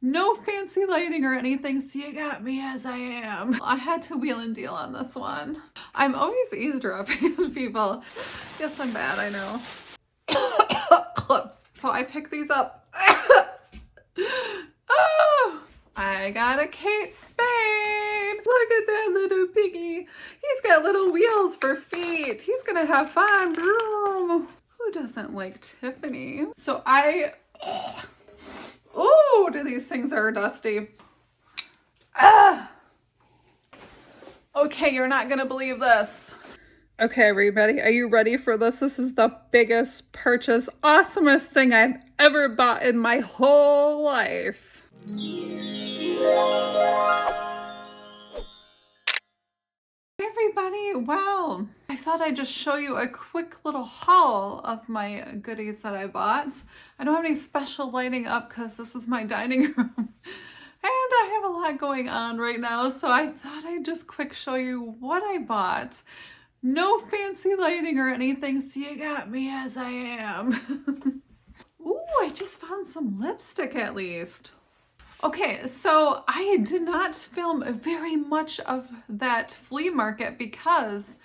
No fancy lighting or anything, so you got me as I am. I had to wheel and deal on this one. I'm always eavesdropping on people. Yes, I'm bad, I know. So I picked these up. Oh, I got a Kate Spade. Look at that little piggy. He's got little wheels for feet. He's gonna have fun. Vroom. Who doesn't like Tiffany? So oh, these things are dusty. Okay, you're not gonna believe this. Okay, everybody, are you ready for this? This is the biggest purchase, awesomest thing I've ever bought in my whole life. Hey everybody, wow. I thought I'd just show you a quick little haul of my goodies that I bought. I don't have any special lighting up because this is my dining room. And I have a lot going on right now, so I thought I'd just quick show you what I bought. No fancy lighting or anything, so you got me as I am. Ooh, I just found some lipstick at least. Okay, so I did not film very much of that flea market because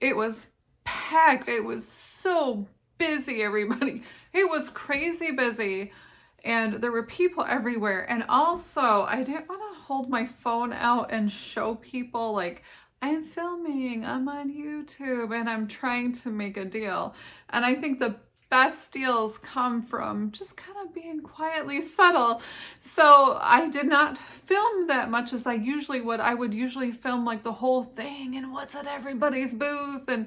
it was packed. It was so busy, everybody. It was crazy busy and there were people everywhere. And also, I didn't want to hold my phone out and show people like, I'm filming, I'm on YouTube, and I'm trying to make a deal. And I think the best deals come from just kind of being quietly subtle. So I did not film that much as I usually would. I would usually film like the whole thing and what's at everybody's booth and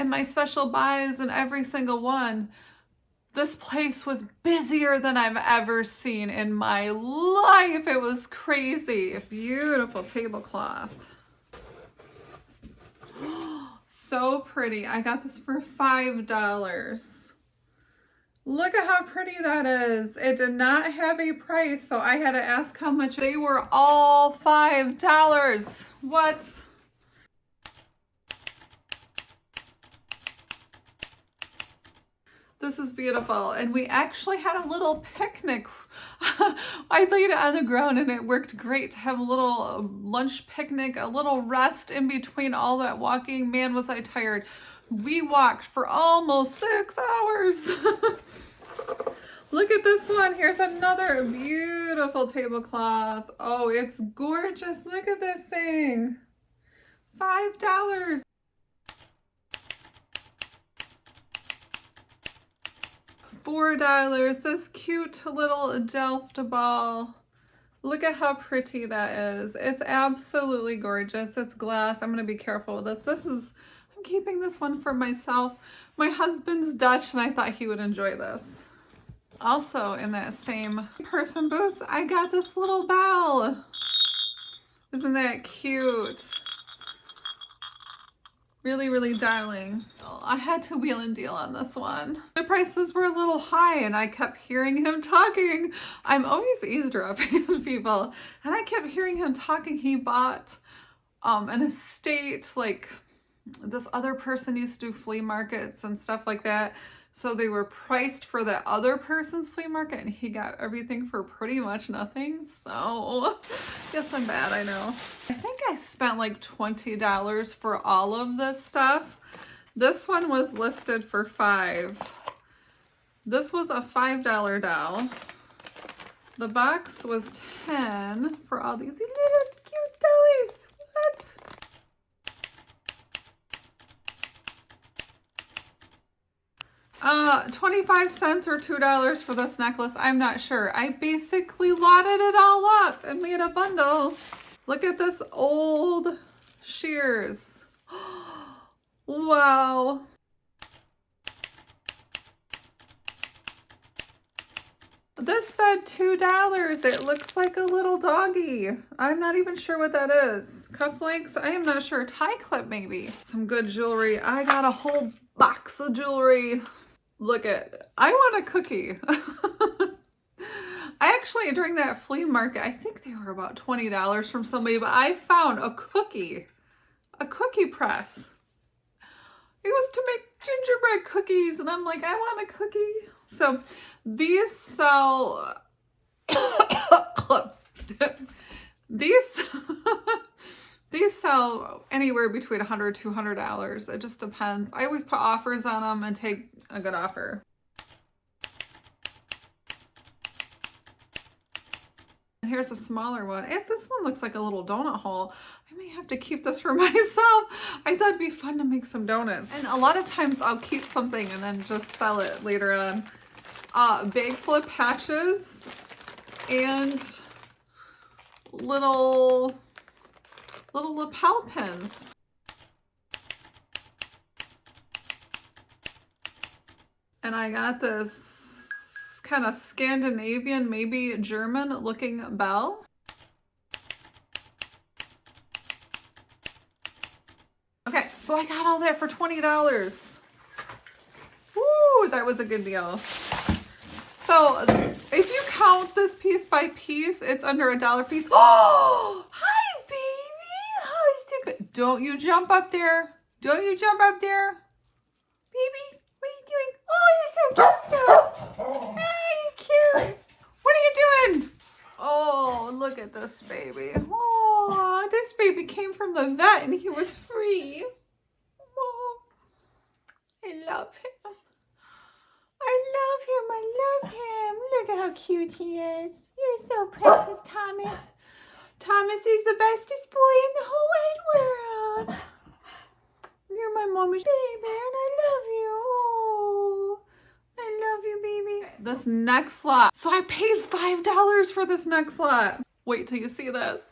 my special buys and every single one. This place was busier than I've ever seen in my life. It was crazy. Beautiful tablecloth. So pretty. I got this for $5. Look at how pretty that is. It did not have a price, so I had to ask how much. They were all $5. What? This is beautiful. And we actually had a little picnic. I laid it on the ground and it worked great to have a little lunch picnic, a little rest in between all that walking. Man, was I tired. We walked for almost 6 hours. Look at this one. Here's another beautiful tablecloth. Oh, it's gorgeous. Look at this thing. $5. $4. This cute little Delft ball. Look at how pretty that is. It's absolutely gorgeous. It's glass. I'm going to be careful with this. I'm keeping this one for myself. My husband's Dutch and I thought he would enjoy this. Also in that same person booth, I got this little bell. Isn't that cute? Really, really darling. I had to wheel and deal on this one. The prices were a little high and I kept hearing him talking. I'm always eavesdropping on people. And I kept hearing him talking. He bought an estate, like this other person used to do flea markets and stuff like that. So they were priced for that other person's flea market and he got everything for pretty much nothing. So, yes, I'm bad, I know. I think I spent like $20 for all of this stuff. This one was listed for $5. This was a $5 doll. The box was $10 for all these little cute dollies. What? 25 cents or $2 for this necklace. I'm not sure. I basically lotted it all up and made a bundle. Look at this old shears. Wow. This said $2. It looks like a little doggy. I'm not even sure what that is. Cufflinks? I am not sure. Tie clip maybe. Some good jewelry. I got a whole box of jewelry. Look at, I want a cookie. I actually, during that flea market, I think they were about $20 from somebody, but I found a cookie press. It was to make gingerbread cookies, and I'm like, I want a cookie. So these sell sell anywhere between $100 to $200. It just depends. I always put offers on them and take a good offer. And here's a smaller one. This one looks like a little donut hole. I may have to keep this for myself. I thought it'd be fun to make some donuts. And a lot of times I'll keep something and then just sell it later on. Bag full of patches and little lapel pins. And I got this kind of Scandinavian, maybe German looking bell. Okay, so I got all that for $20. Woo, that was a good deal. So if you count this piece by piece, it's under $1 a piece. Oh, hi, baby. Hi, stupid. Don't you jump up there. Don't you jump up there. Baby, what are you doing? Oh, you're so cute, though. Hey, you're cute. What are you doing? Oh, look at this baby. Oh, this baby came from the vet and he was free. Oh, I love him. I love him. Look at how cute he is. You're so precious, Thomas. Thomas is the bestest boy in the whole wide world. You're my mommy's baby, and I love you. Oh, I love you, baby. This next lot. So I paid $5 for this next lot. Wait till you see this.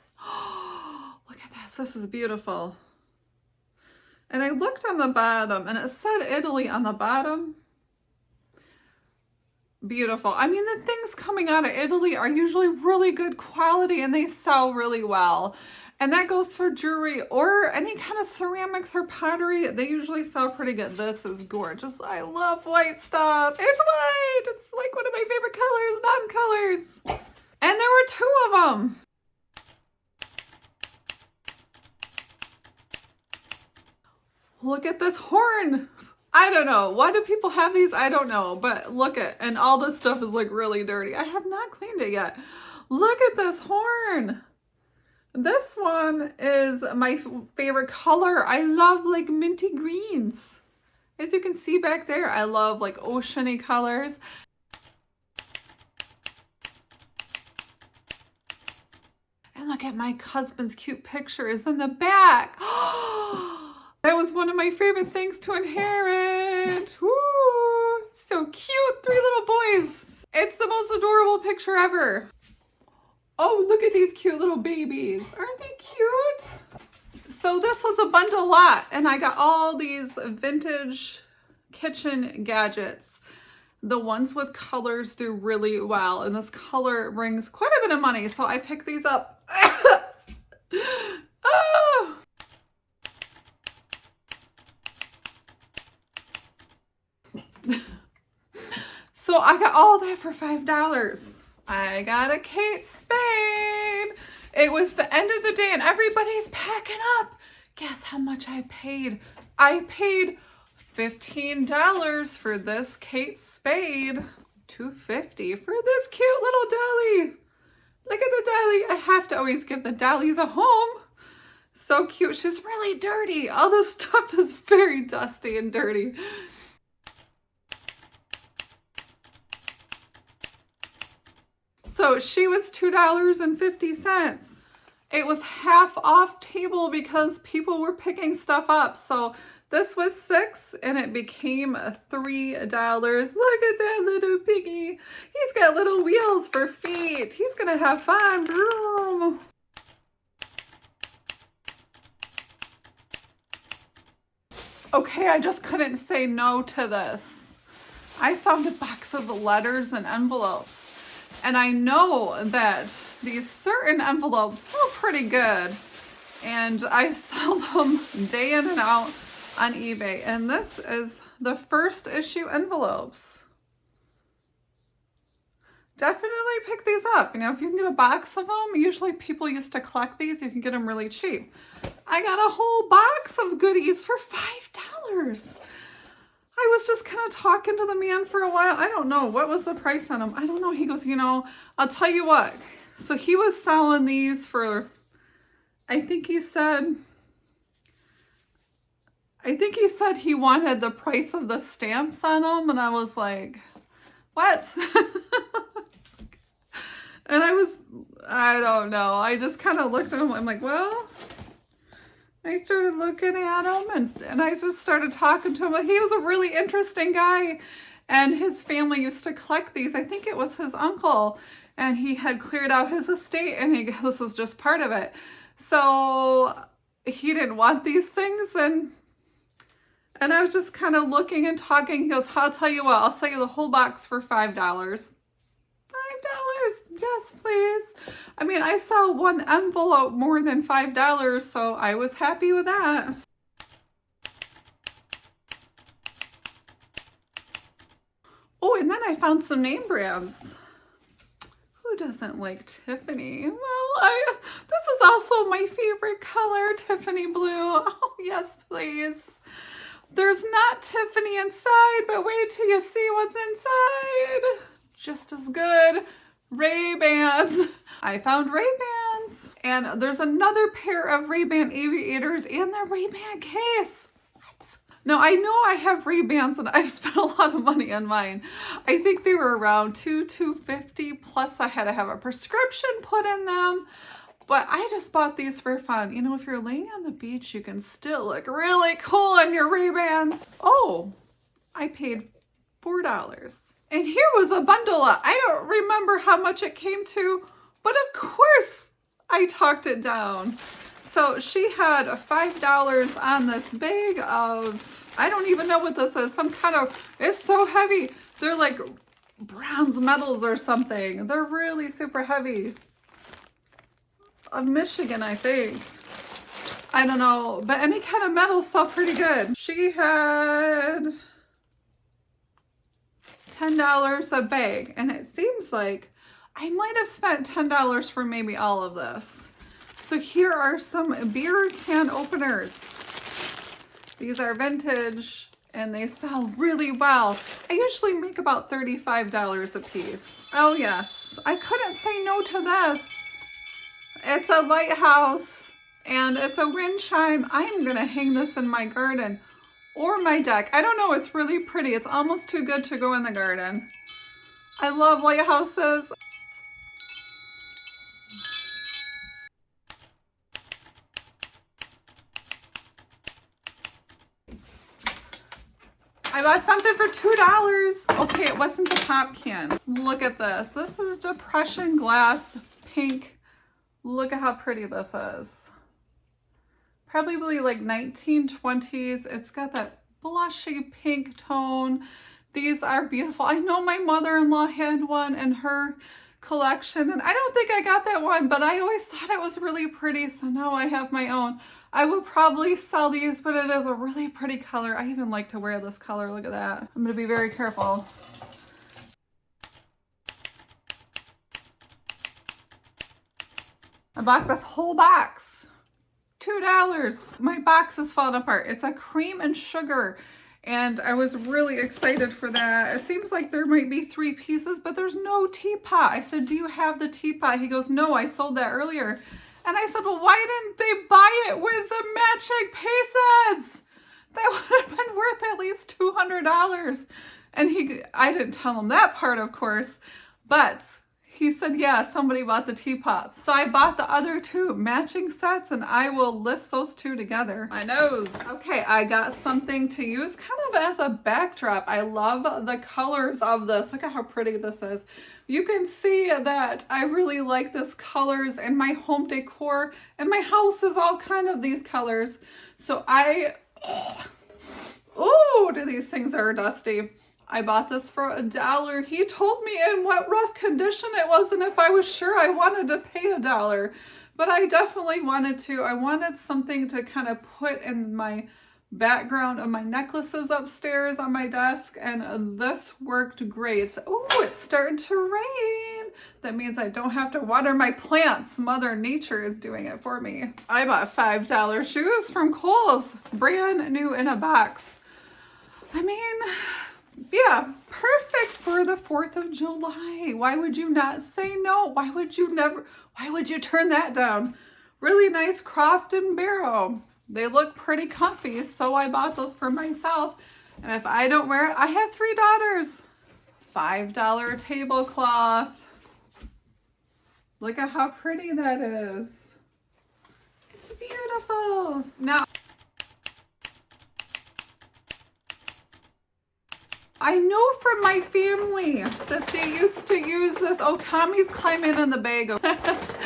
Look at this. This is beautiful. And I looked on the bottom, and it said Italy on the bottom. Beautiful. I mean, the things coming out of Italy are usually really good quality and they sell really well. And that goes for jewelry or any kind of ceramics or pottery. They usually sell pretty good. This is gorgeous. I love white stuff. It's white. It's like one of my favorite colors, non-colors. And there were 2 of them. Look at this horn. I don't know. Why do people have these? I don't know. But look at, and all this stuff is like really dirty. I have not cleaned it yet. Look at this horn. This one is my favorite color. I love like minty greens. As you can see back there, I love like oceany colors. And look at my husband's cute pictures in the back. That was one of my favorite things to inherit. Woo! So cute. 3 little boys. It's the most adorable picture ever. Oh, look at these cute little babies. Aren't they cute? So this was a bundle lot, and I got all these vintage kitchen gadgets. The ones with colors do really well, and this color brings quite a bit of money, so I picked these up. Oh! So I got all that for $5. I got a Kate Spade. It was the end of the day and everybody's packing up. Guess how much I paid? I paid $15 for this Kate Spade. $2.50 for this cute little dolly. Look at the dolly. I have to always give the dollies a home. So cute. She's really dirty. All this stuff is very dusty and dirty. So she was $2.50. It was half off table because people were picking stuff up. So this was $6 and it became $3. Look at that little piggy. He's got little wheels for feet. He's gonna have fun. Boom. Okay, I just couldn't say no to this. I found a box of letters and envelopes. And I know that these certain envelopes sell pretty good. And I sell them day in and out on eBay. And this is the first issue envelopes. Definitely pick these up. You know, if you can get a box of them, usually people used to collect these. You can get them really cheap. I got a whole box of goodies for $5. I was just kind of talking to the man for a while. I don't know. What was the price on them? I don't know. He goes, you know, I'll tell you what. So he was selling these for, I think he said I think he said he wanted the price of the stamps on them, and I was like, what? And I don't know. I just kind of looked at him. I'm like, well, I started looking at him and I just started talking to him. He was a really interesting guy, and his family used to collect these. I think it was his uncle, and he had cleared out his estate, and this was just part of it. So he didn't want these things, and I was just kind of looking and talking. He goes, I'll tell you what, I'll sell you the whole box for $5. Yes, please. I mean, I sell one envelope more than $5, so I was happy with that. Oh, and then I found some name brands. Who doesn't like Tiffany? Well, this is also my favorite color, Tiffany blue. Oh, yes, please. There's not Tiffany inside, but wait till you see what's inside. Just as good. Ray-Bans. I found Ray-Bans. And there's another pair of Ray-Ban aviators and the Ray-Ban case. What? Now, I know I have Ray-Bans and I've spent a lot of money on mine. I think they were around $250, plus I had to have a prescription put in them. But I just bought these for fun. You know, if you're laying on the beach, you can still look really cool in your Ray-Bans. Oh, I paid $4. And here was a bundle. I don't remember how much it came to, but of course I talked it down. So she had $5 on this bag of, I don't even know what this is, some kind of, it's so heavy. They're like bronze medals or something. They're really super heavy. Of Michigan, I think. I don't know, but any kind of metals sell pretty good. She had $10 a bag, and it seems like I might have spent $10 for maybe all of this. So here are some beer can openers. These are vintage and they sell really well. I usually make about $35 a piece. Oh yes, I couldn't say no to this. It's a lighthouse and it's a wind chime. I'm gonna hang this in my garden or my deck. I don't know, it's really pretty. It's almost too good to go in the garden. I love lighthouses. I bought something for $2. Okay, it wasn't the pop can. Look at this. This is depression glass pink. Look at how pretty this is. Probably like 1920s. It's got that blushy pink tone. These are beautiful. I know my mother-in-law had one in her collection, and I don't think I got that one, but I always thought it was really pretty, so now I have my own. I will probably sell these, but it is a really pretty color. I even like to wear this color. Look at that. I'm gonna be very careful. I bought this whole box. $2. My box is falling apart. It's a cream and sugar, and I was really excited for that. It seems like there might be 3 pieces, but there's no teapot. I said, do you have the teapot? He goes, no, I sold that earlier. And I said, well, why didn't they buy it with the matching pieces? That would have been worth at least $200. And I didn't tell him that part, of course, but he said, yeah, somebody bought the teapots. So I bought the other 2 matching sets, and I will list those 2 together. My nose. Okay, I got something to use kind of as a backdrop. I love the colors of this. Look at how pretty this is. You can see that I really like this colors in my home decor, and my house is all kind of these colors. So oh, these things are dusty. I bought this for $1. He told me in what rough condition it was and if I was sure I wanted to pay $1. But I definitely wanted to. I wanted something to kind of put in my background of my necklaces upstairs on my desk, and this worked great. Oh, it's starting to rain. That means I don't have to water my plants. Mother Nature is doing it for me. I bought $5 shoes from Kohl's, brand new in a box. I mean, yeah, perfect for the 4th of July. Why would you not say no? Why would you turn that down? Really nice Croft and Barrow. They look pretty comfy, so I bought those for myself. And if I don't wear it, I have 3 daughters. $5 tablecloth. Look at how pretty that is. It's beautiful. Now, I know from my family that they used to use this. Oh, Tommy's climbing in the bag of it.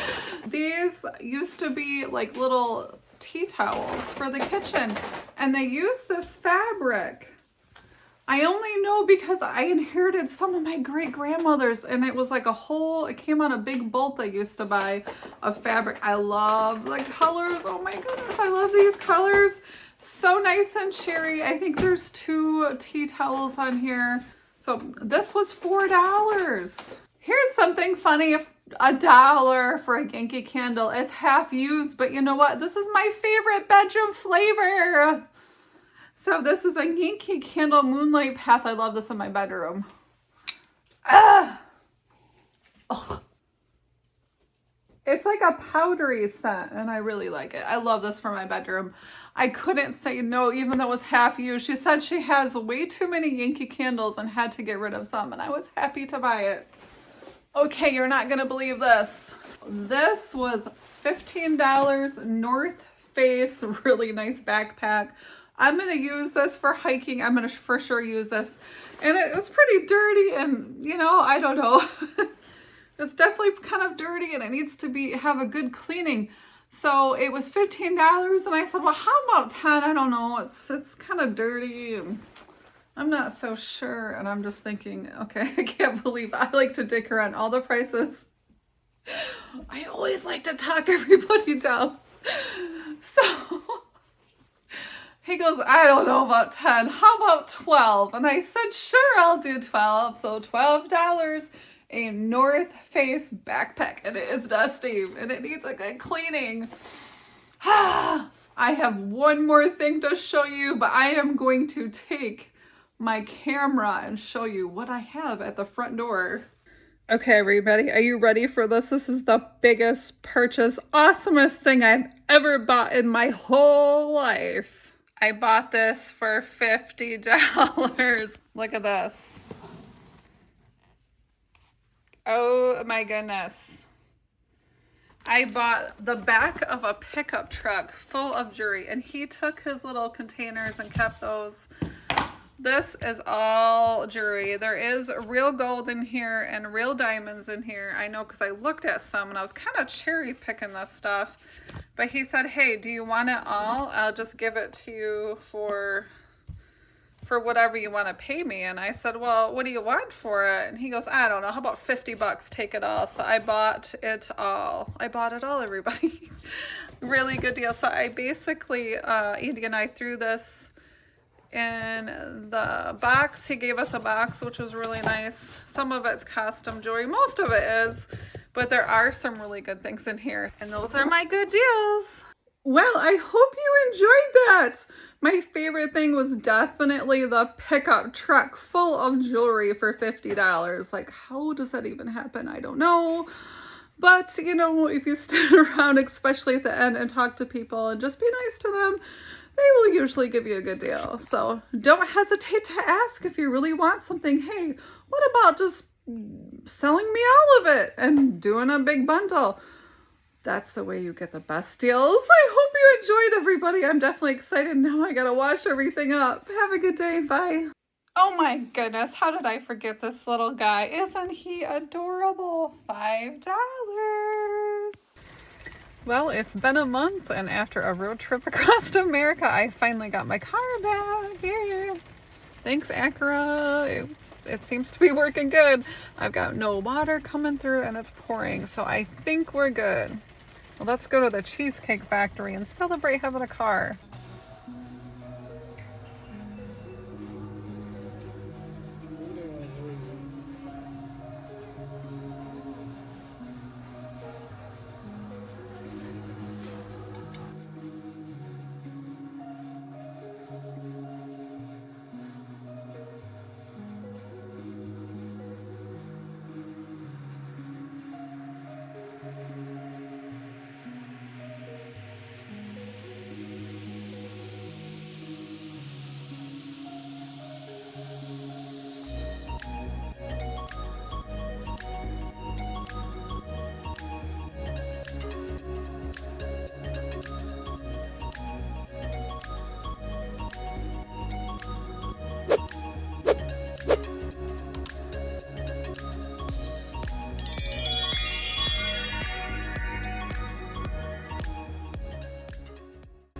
These used to be like little tea towels for the kitchen, and they used this fabric. I only know because I inherited some of my great grandmother's, and it was like a whole, it came on a big bolt I used to buy of fabric. I love the colors. Oh my goodness, I love these colors. So nice and cheery. I think there's 2 tea towels on here. So this was $4. Here's something funny. If $1 for a Yankee candle, it's half used, but you know what? This is my favorite bedroom flavor. So this is a Yankee Candle Moonlight Path. I love this in my bedroom. Ah! Ugh. It's like a powdery scent, and I really like it. I love this for my bedroom. I couldn't say no, even though it was half used. She said she has way too many Yankee candles and had to get rid of some, and I was happy to buy it. Okay, you're not gonna believe this. This was $15, North Face, really nice backpack. I'm gonna use this for hiking. I'm gonna for sure use this. And it was pretty dirty, and you know, I don't know. It's definitely kind of dirty, and it needs to have a good cleaning. So it was $15, and I said, well, how about 10? I don't know. It's kind of dirty, and I'm not so sure. And I'm just thinking, okay, I can't believe I like to dicker on all the prices. I always like to talk everybody down. So he goes, I don't know about 10. How about 12? And I said, sure, I'll do 12. So $12, a North Face backpack. And it is dusty, and it needs a good cleaning. I have one more thing to show you, but I am going to take my camera and show you what I have at the front door. Okay, everybody, are you ready for this? This is the biggest purchase, awesomest thing I've ever bought in my whole life. I bought this for $50. Look at this. Oh my goodness. I bought the back of a pickup truck full of jewelry, and he took his little containers and kept those. This is all jewelry. There is real gold in here and real diamonds in here. I know because I looked at some and I was kind of cherry picking this stuff. But he said, hey, do you want it all? I'll just give it to you for whatever you want to pay me. And I said, well, what do you want for it? And he goes, I don't know. How about $50? Take it all. So I bought it all. I bought it all, everybody. Really good deal. So I basically, Andy and I threw this in the box. He gave us a box, which was really nice. Some of it's custom jewelry. Most of it is, but there are some really good things in here. And those are my good deals. Well, I hope you enjoyed that. My favorite thing was definitely the pickup truck full of jewelry for $50. Like, how does that even happen? I don't know. But, you know, if you stand around, especially at the end, and talk to people and just be nice to them, they will usually give you a good deal. So don't hesitate to ask if you really want something. Hey, what about just selling me all of it and doing a big bundle? That's the way you get the best deals. I hope you enjoyed, everybody. I'm definitely excited. Now I gotta wash everything up. Have a good day. Bye. Oh my goodness, how did I forget this little guy? Isn't he adorable? $5. Well, it's been a month, and after a road trip across America, I finally got my car back. Yeah. Thanks, Acura. It seems to be working good. I've got no water coming through, and it's pouring, so I think we're good. Well, let's go to the Cheesecake factory and celebrate having a car.